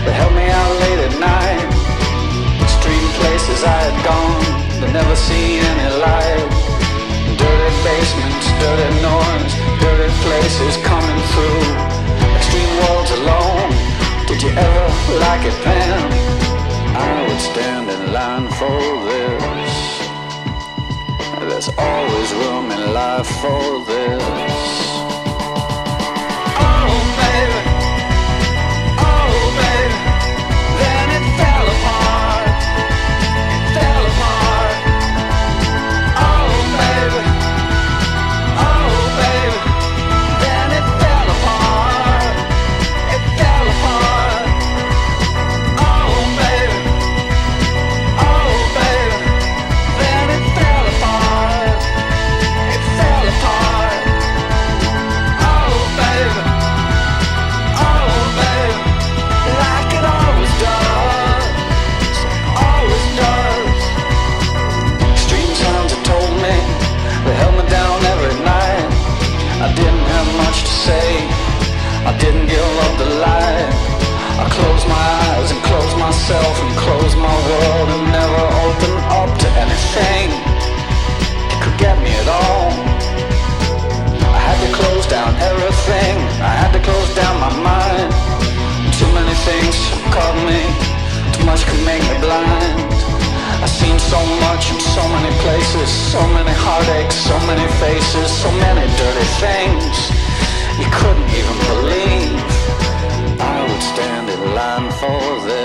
They held me out late at night. Extreme places I had gone, but never seen any light. Dirty basements, dirty noise, dirty places coming through. Extreme worlds alone. Did you ever like it then? I would stand in line for this. There's always room in life for this. Oh baby, oh baby, then it fell apart. It fell apart. Oh baby, oh baby, then it fell apart. It fell apart. Oh baby, oh baby, then it fell apart. It fell apart. Oh baby, oh baby, like it always does, always does. Extreme sounds have told me, they held me down every night. I didn't have much to say, I didn't give up the light. I closed my eyes and closed myself and closed my world and never opened up to anything that could get me at all. I had to close down everything, I had to close down my mind. Too many things caught me, too much could make me blind. I've seen so much in so many places, so many heartaches, so many faces, so many dirty things you couldn't even believe. I would stand in line for this.